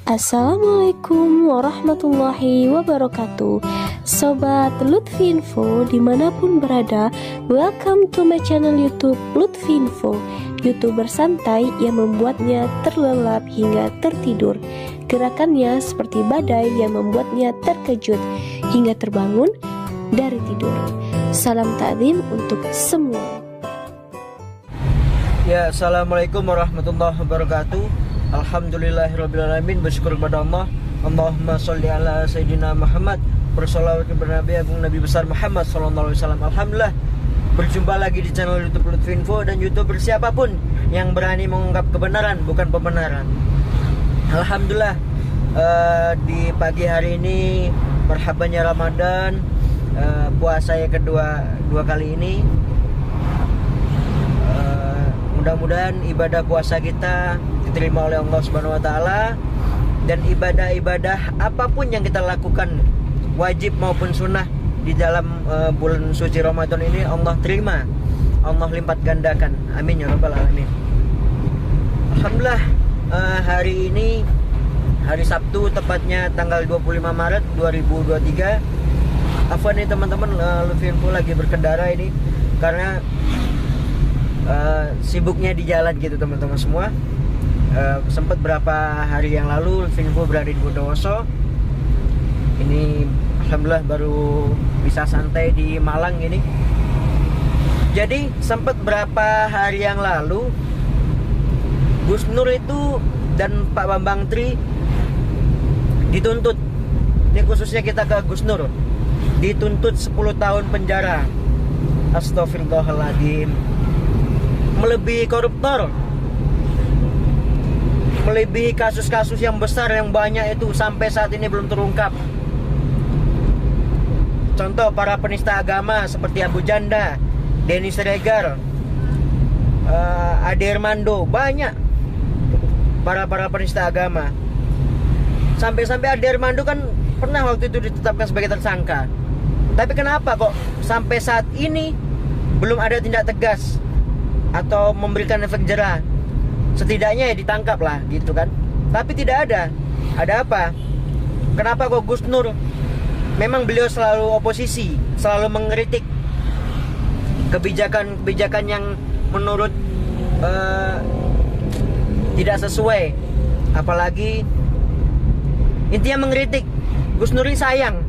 Assalamualaikum warahmatullahi wabarakatuh. Sobat Lutfi Info dimanapun berada, welcome to my channel YouTube Lutfi Info, YouTuber santai yang membuatnya terlelap hingga tertidur. Gerakannya seperti badai yang membuatnya terkejut hingga terbangun dari tidur. Salam takdim untuk semua. Ya, assalamualaikum warahmatullahi wabarakatuh. Alhamdulillahirrabbilalamin. Bersyukur kepada Allah. Allahumma sholli ala Sayyidina Muhammad. Bersolawat kepada Nabi Agung Nabi besar Muhammad sallallahu alaihi wasallam. Alhamdulillah, berjumpa lagi di channel YouTube Lutfi Info dan YouTuber siapapun yang berani mengungkap kebenaran bukan pembenaran. Alhamdulillah, di pagi hari ini marhabannya Ramadan, puasa yang dua kali ini. Mudah-mudahan ibadah puasa kita diterima oleh Allah Subhanahu wa taala, dan ibadah-ibadah apapun yang kita lakukan, wajib maupun sunnah di dalam bulan suci Ramadan ini Allah terima, Allah lipat gandakan. Amin ya rabbal alamin. Alhamdulillah, hari ini hari Sabtu, tepatnya tanggal 25 Maret 2023. Afwan nih teman-teman, Lutfi Info lagi berkendara ini karena sibuknya di jalan gitu teman-teman semua. Sempat berapa hari yang lalu Lutfi Info berada di Bondowoso. Ini alhamdulillah baru bisa santai di Malang ini. Jadi sempat berapa hari yang lalu Gus Nur itu dan Pak Bambang Tri dituntut. Ini khususnya kita ke Gus Nur, dituntut 10 tahun penjara. Astagfirullahaladzim. Melebihi koruptor, melebihi kasus-kasus yang besar yang banyak itu sampai saat ini belum terungkap. Contoh para penista agama seperti Abu Janda, Denny Siregar, Ade Armando, banyak para penista agama. Sampai-sampai Ade Armando kan pernah waktu itu ditetapkan sebagai tersangka. Tapi kenapa kok sampai saat ini belum ada tindak tegas atau memberikan efek jerah? Setidaknya ya ditangkap lah gitu kan. Tapi tidak ada. Ada apa? Kenapa kok Gus Nur? Memang beliau selalu oposisi, selalu mengkritik kebijakan yang menurut tidak sesuai. Apalagi intinya mengkritik. Gus Nur ini sayang.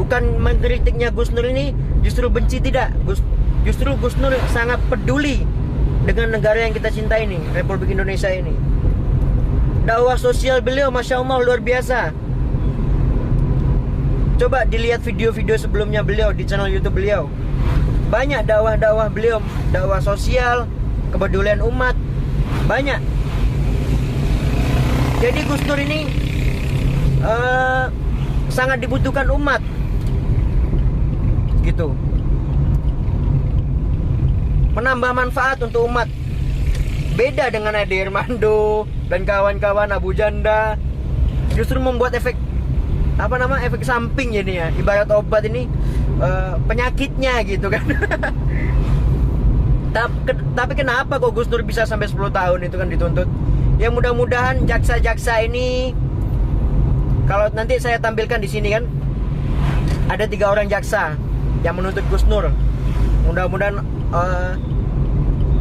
Bukan mengkritiknya Gus Nur ini justru benci, tidak. Justru Gus Nur sangat peduli dengan negara yang kita cintai ini, Republik Indonesia ini. Dakwah sosial beliau Masya Allah luar biasa. Coba dilihat video-video sebelumnya beliau di channel YouTube beliau. Banyak dakwah-dakwah beliau, dakwah sosial, kepedulian umat, banyak. Jadi Gus Nur ini sangat dibutuhkan umat gitu, menambah manfaat untuk umat. Beda dengan Ade Armando dan kawan-kawan Abu Janda, justru membuat efek efek samping ini ya, ibarat obat ini penyakitnya gitu kan. Tapi kenapa kok Gus Nur bisa sampai 10 tahun itu kan dituntut? Ya mudah-mudahan jaksa-jaksa ini, kalau nanti saya tampilkan di sini kan ada 3 orang jaksa yang menuntut Gus Nur. Mudah-mudahan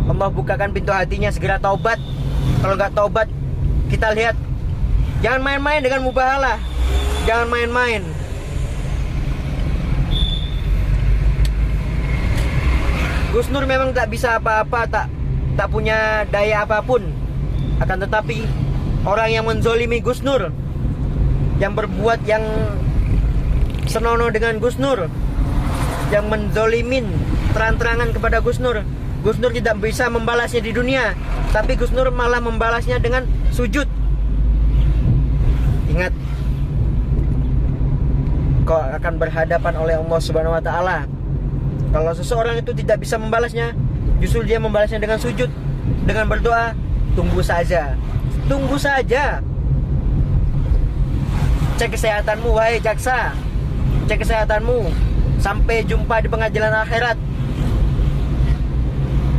Allah bukakan pintu hatinya, segera taubat. Kalau nggak taubat, kita lihat. Jangan main-main dengan mubahalah. Jangan main-main. Gus Nur memang tak bisa apa-apa, tak punya daya apapun. Akan tetapi orang yang menzolimi Gus Nur, yang berbuat yang senonoh dengan Gus Nur, yang menzolimin terang-terangan kepada Gus Nur tidak bisa membalasnya di dunia, tapi Gus Nur malah membalasnya dengan sujud. Ingat, kau akan berhadapan oleh Allah Subhanahu wa taala. Kalau seseorang itu tidak bisa membalasnya, justru dia membalasnya dengan sujud, dengan berdoa. Tunggu saja. Cek kesehatanmu wahai jaksa. Cek kesehatanmu. Sampai jumpa di pengadilan akhirat.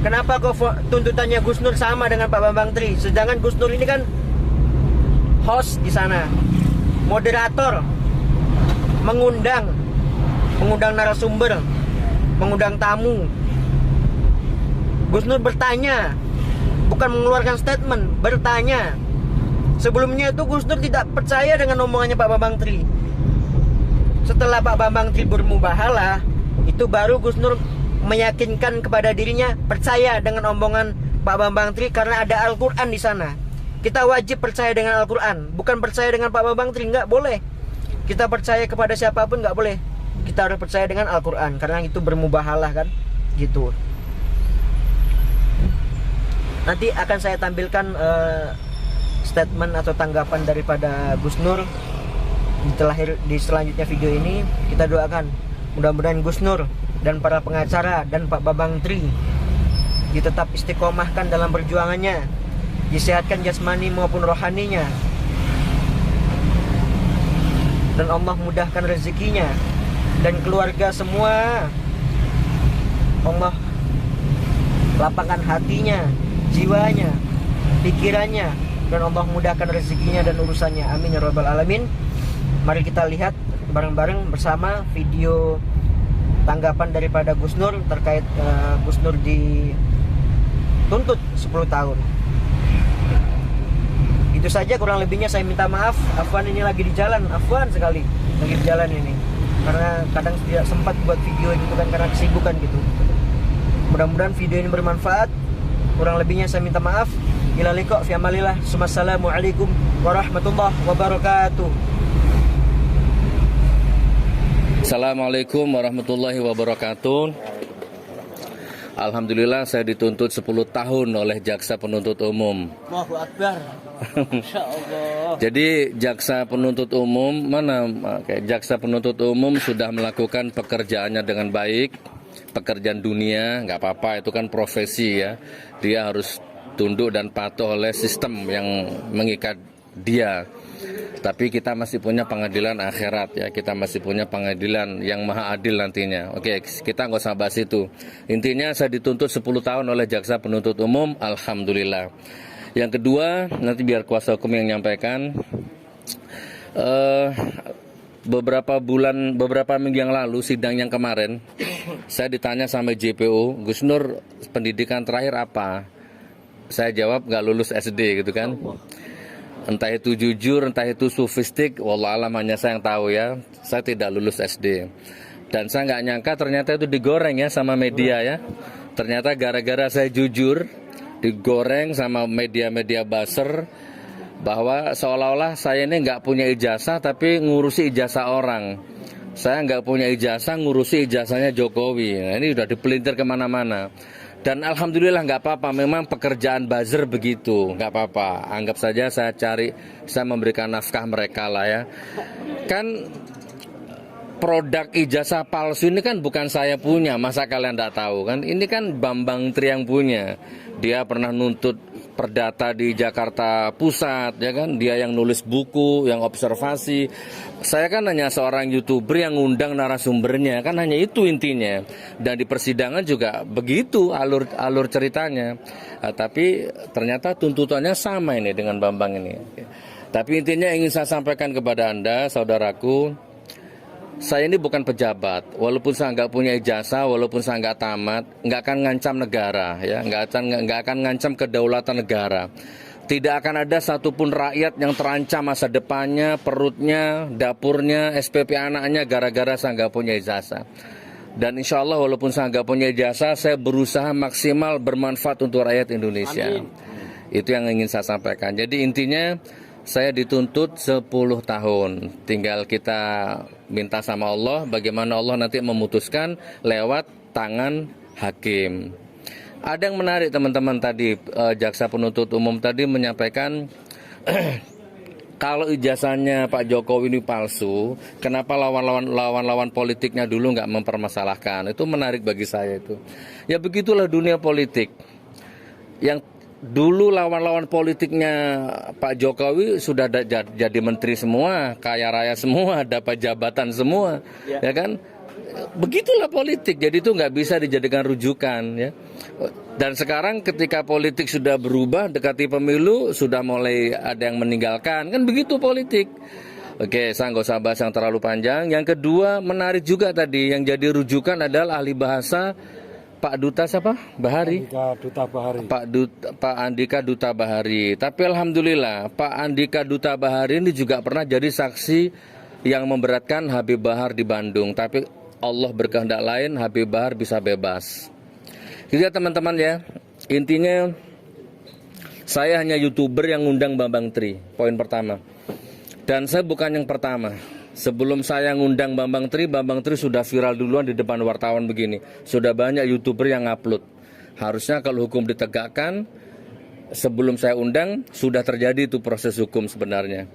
Kenapa kok tuntutannya Gus Nur sama dengan Pak Bambang Tri? Sedangkan Gus Nur ini kan host di sana, moderator, mengundang narasumber, mengundang tamu. Gus Nur bertanya, bukan mengeluarkan statement, bertanya. Sebelumnya itu Gus Nur tidak percaya dengan omongannya Pak Bambang Tri. Setelah Pak Bambang Tri bermubahalah, itu baru Gus Nur meyakinkan kepada dirinya percaya dengan omongan Pak Bambang Tri karena ada Al-Quran di sana. Kita wajib percaya dengan Al-Quran, bukan percaya dengan Pak Bambang Tri, nggak boleh. Kita percaya kepada siapapun nggak boleh. Kita harus percaya dengan Al-Quran karena itu bermubahalah kan, gitu. Nanti akan saya tampilkan statement atau tanggapan daripada Gus Nur di selanjutnya video ini. Kita doakan mudah-mudahan Gus Nur dan para pengacara dan Pak Bambang Tri ditetap istiqomahkan dalam perjuangannya, disehatkan jasmani maupun rohaninya, dan Allah mudahkan rezekinya dan keluarga semua. Allah lapangkan hatinya, jiwanya, pikirannya, dan Allah mudahkan rezekinya dan urusannya. Amin ya rabbal alamin. Mari kita lihat bareng-bareng bersama video tanggapan daripada Gus Nur terkait Gus Nur dituntut 10 tahun. Itu saja kurang lebihnya, saya minta maaf. Afwan ini lagi di jalan, afwan sekali lagi di jalan ini, karena kadang tidak sempat buat video gitu kan karena kesibukan gitu. Mudah-mudahan video ini bermanfaat. Kurang lebihnya saya minta maaf. Ila liqa fi amalillah. Assalamualaikum warahmatullahi wabarakatuh. Assalamualaikum warahmatullahi wabarakatuh. Alhamdulillah saya dituntut 10 tahun oleh jaksa penuntut umum. Allahu Akbar. Insyaallah. Jadi jaksa penuntut umum jaksa penuntut umum sudah melakukan pekerjaannya dengan baik. Pekerjaan dunia nggak apa-apa, itu kan profesi ya. Dia harus tunduk dan patuh oleh sistem yang mengikat dia. Tapi kita masih punya pengadilan akhirat ya, kita masih punya pengadilan yang maha adil nantinya. Oke, kita nggak usah bahas itu. Intinya saya dituntut 10 tahun oleh jaksa penuntut umum, alhamdulillah. Yang kedua, nanti biar kuasa hukum yang menyampaikan. Beberapa minggu yang lalu, sidang yang kemarin, saya ditanya sama JPO, Gus Nur pendidikan terakhir apa? Saya jawab nggak lulus SD gitu kan. Entah itu jujur, entah itu sofistik, wallahualam hanya saya yang tahu ya. Saya tidak lulus SD. Dan saya nggak nyangka ternyata itu digoreng ya sama media ya. Ternyata gara-gara saya jujur, digoreng sama media-media buzzer, bahwa seolah-olah saya ini nggak punya ijazah tapi ngurusi ijazah orang. Saya nggak punya ijazah ngurusi ijazahnya Jokowi. Nah, ini udah dipelintir kemana-mana. Dan alhamdulillah nggak apa-apa, memang pekerjaan buzzer begitu, nggak apa-apa. Anggap saja saya memberikan nafkah mereka lah ya. Kan produk ijazah palsu ini kan bukan saya punya, masa kalian nggak tahu kan? Ini kan Bambang Tri yang punya. Dia pernah nuntut perdata di Jakarta Pusat, ya kan? Dia yang nulis buku, yang observasi. Saya kan hanya seorang YouTuber yang ngundang narasumbernya, kan hanya itu intinya. Dan di persidangan juga begitu alur ceritanya. Tapi ternyata tuntutannya sama ini dengan Bambang ini. Tapi intinya ingin saya sampaikan kepada Anda, saudaraku, saya ini bukan pejabat, walaupun saya nggak punya ijazah, walaupun saya nggak tamat, nggak akan ngancam negara, ya, nggak akan ngancam kedaulatan negara. Tidak akan ada satupun rakyat yang terancam masa depannya, perutnya, dapurnya, SPP anaknya gara-gara saya nggak punya ijazah. Dan insya Allah walaupun saya nggak punya ijazah, saya berusaha maksimal bermanfaat untuk rakyat Indonesia. Amin. Itu yang ingin saya sampaikan. Jadi intinya, saya dituntut 10 tahun. Tinggal kita minta sama Allah bagaimana Allah nanti memutuskan lewat tangan hakim. Ada yang menarik teman-teman tadi, jaksa penuntut umum tadi menyampaikan kalau ijazahnya Pak Jokowi ini palsu, kenapa lawan-lawan politiknya dulu nggak mempermasalahkan? Itu menarik bagi saya itu. Ya begitulah dunia politik. Yang dulu lawan-lawan politiknya Pak Jokowi sudah jadi menteri semua, kaya raya semua, dapat jabatan semua, ya kan? begitulah politik. Jadi itu nggak bisa dijadikan rujukan ya. Dan sekarang ketika politik sudah berubah, dekati pemilu sudah mulai ada yang meninggalkan, kan begitu politik. Oke, saya nggak usah bahas yang terlalu panjang. Yang kedua, menarik juga tadi yang jadi rujukan adalah ahli bahasa Pak Duta siapa? Bahari. Duta Bahari. Pak Andika Duta Bahari. Tapi alhamdulillah Pak Andika Duta Bahari ini juga pernah jadi saksi yang memberatkan Habib Bahar di Bandung. Tapi Allah berkehendak lain, Habib Bahar bisa bebas. Gitu ya teman-teman ya. Intinya saya hanya YouTuber yang ngundang Bambang Tri. Poin pertama. Dan saya bukan yang pertama. Sebelum saya ngundang Bambang Tri sudah viral duluan di depan wartawan begini. Sudah banyak YouTuber yang upload. Harusnya kalau hukum ditegakkan, sebelum saya undang, sudah terjadi itu proses hukum sebenarnya.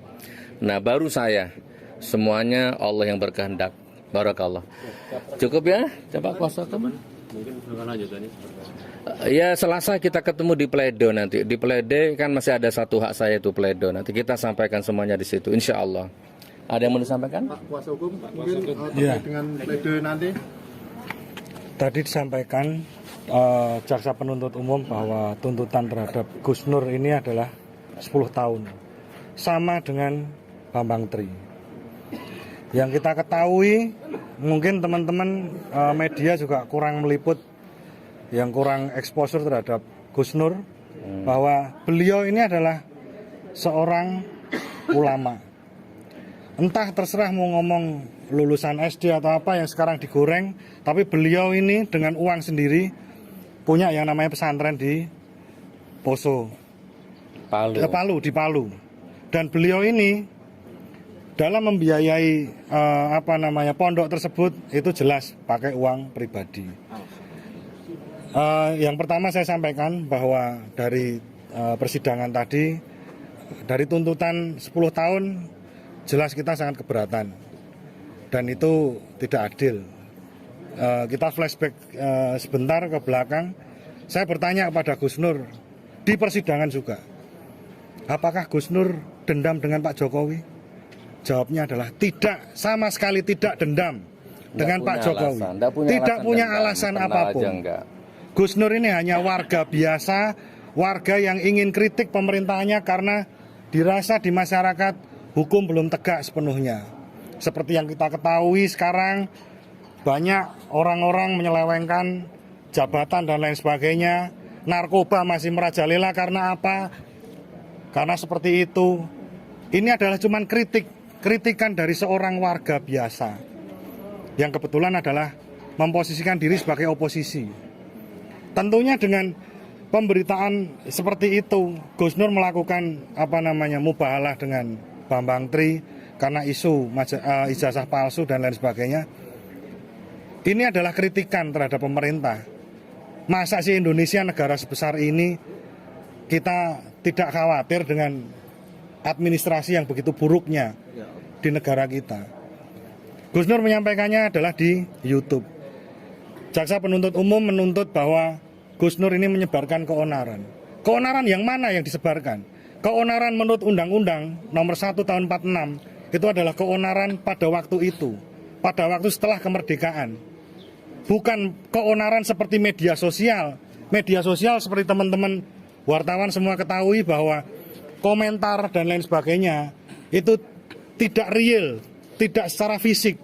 Nah baru saya. Semuanya Allah yang berkehendak. Barakallah. Cukup ya? Coba kuasa teman. Mungkin lanjutannya. Ya Selasa kita ketemu di Pledo nanti. Di Pledo kan masih ada satu hak saya itu Pledo. Nanti kita sampaikan semuanya di situ insya Allah. Ada yang mau disampaikan? Pak kuasa hukum mungkin terkait dengan Pledo nanti. Tadi disampaikan jaksa penuntut umum bahwa tuntutan terhadap Gus Nur ini adalah 10 tahun. Sama dengan Bambang Tri. Yang kita ketahui mungkin teman-teman media juga kurang meliput, yang kurang exposure terhadap Gus Nur, bahwa beliau ini adalah seorang ulama. Entah terserah mau ngomong lulusan SD atau apa yang sekarang digoreng, tapi beliau ini dengan uang sendiri punya yang namanya pesantren di Poso, Palu, di Palu. Dan beliau ini dalam membiayai pondok tersebut itu jelas pakai uang pribadi. Yang pertama saya sampaikan bahwa dari persidangan tadi, dari tuntutan 10 tahun jelas kita sangat keberatan dan itu tidak adil. Kita flashback sebentar ke belakang. Saya bertanya kepada Gus Nur di persidangan juga, apakah Gus Nur dendam dengan Pak Jokowi? Jawabnya adalah tidak, sama sekali tidak dendam dengan Pak Jokowi. Tidak punya alasan apapun. Gus Nur ini hanya warga biasa, warga yang ingin kritik pemerintahnya karena dirasa di masyarakat hukum belum tegak sepenuhnya. Seperti yang kita ketahui sekarang, banyak orang-orang menyelewengkan jabatan dan lain sebagainya. Narkoba masih merajalela karena apa? Karena seperti itu. Ini adalah cuman kritikan dari seorang warga biasa yang kebetulan adalah memposisikan diri sebagai oposisi. Tentunya dengan pemberitaan seperti itu, Gus Nur melakukan mubahalah dengan Bambang Tri karena isu ijazah palsu dan lain sebagainya. Ini adalah kritikan terhadap pemerintah. Masa sih Indonesia, negara sebesar ini, kita tidak khawatir dengan administrasi yang begitu buruknya di negara kita. Gus Nur menyampaikannya adalah di YouTube. Jaksa penuntut umum menuntut bahwa Gus Nur ini menyebarkan keonaran. Keonaran yang mana yang disebarkan? Keonaran menurut Undang-Undang Nomor 1 Tahun 46 itu adalah keonaran pada waktu itu, pada waktu setelah kemerdekaan. Bukan keonaran seperti media sosial. Media sosial seperti teman-teman wartawan semua ketahui bahwa komentar dan lain sebagainya itu tidak real, tidak secara fisik.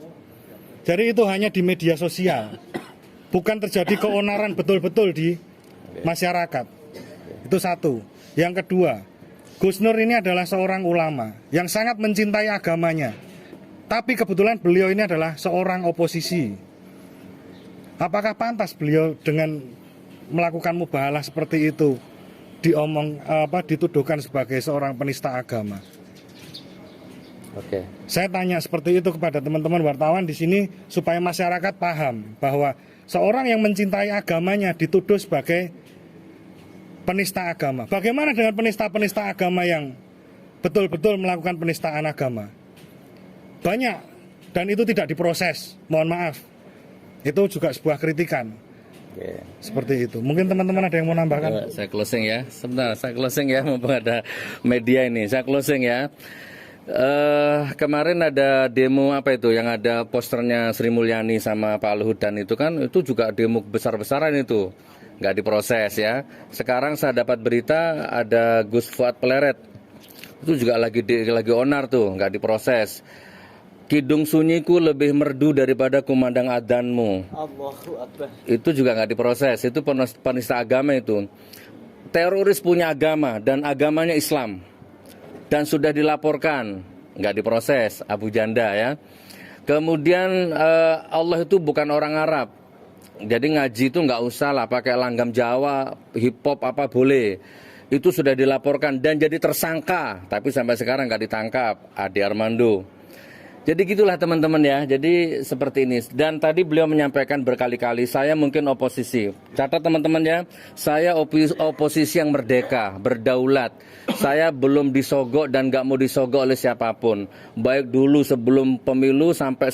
Jadi itu hanya di media sosial. Bukan terjadi keonaran betul-betul di masyarakat. Itu satu. Yang kedua, Gus Nur ini adalah seorang ulama yang sangat mencintai agamanya. Tapi kebetulan beliau ini adalah seorang oposisi. Apakah pantas beliau dengan melakukan mubahalah seperti itu dituduhkan sebagai seorang penista agama? Oke. Saya tanya seperti itu kepada teman-teman wartawan di sini supaya masyarakat paham bahwa seorang yang mencintai agamanya dituduh sebagai penista agama. Bagaimana dengan penista-penista agama yang betul-betul melakukan penistaan agama? Banyak, dan itu tidak diproses. Mohon maaf. Itu juga sebuah kritikan. Oke. Seperti itu. Mungkin teman-teman ada yang mau nambahkan? Saya closing ya. Sebentar, saya closing ya. Mumpung ada media ini. Saya closing ya. Kemarin ada demo apa itu yang ada posternya Sri Mulyani sama Pak Luhut dan itu kan itu juga demo besar-besaran itu nggak diproses ya. Sekarang saya dapat berita ada Gus Fuad Pleret itu juga lagi onar tuh nggak diproses. Kidung sunyiku lebih merdu daripada kumandang adzanmu. Allahu Akbar. Itu juga nggak diproses. Itu penista agama itu. Teroris punya agama dan agamanya Islam. Dan sudah dilaporkan, nggak diproses, Abu Janda ya. Kemudian Allah itu bukan orang Arab, jadi ngaji itu nggak usah lah pakai langgam Jawa, hip hop apa boleh. Itu sudah dilaporkan dan jadi tersangka, tapi sampai sekarang nggak ditangkap, Ade Armando. Jadi gitulah teman-teman ya, jadi seperti ini. Dan tadi beliau menyampaikan berkali-kali, saya mungkin oposisi. Catat teman-teman ya, saya oposisi yang merdeka, berdaulat. Saya belum disogok dan gak mau disogok oleh siapapun. Baik dulu sebelum pemilu sampai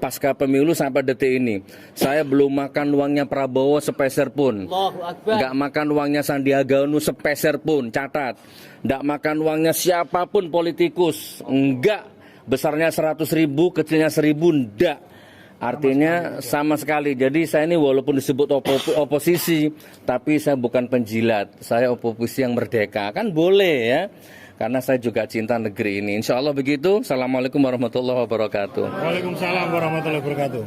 pasca pemilu sampai detik ini. Saya belum makan uangnya Prabowo sepeser pun. Gak makan uangnya Sandiaga Uno sepeser pun, catat. Gak makan uangnya siapapun politikus, enggak. Besarnya 100.000, kecilnya 1.000, enggak. Artinya sama sekali. Jadi saya ini walaupun disebut oposisi, tapi saya bukan penjilat. Saya oposisi yang merdeka. Kan boleh ya. Karena saya juga cinta negeri ini. Insya Allah begitu. Assalamualaikum warahmatullahi wabarakatuh. Waalaikumsalam warahmatullahi wabarakatuh.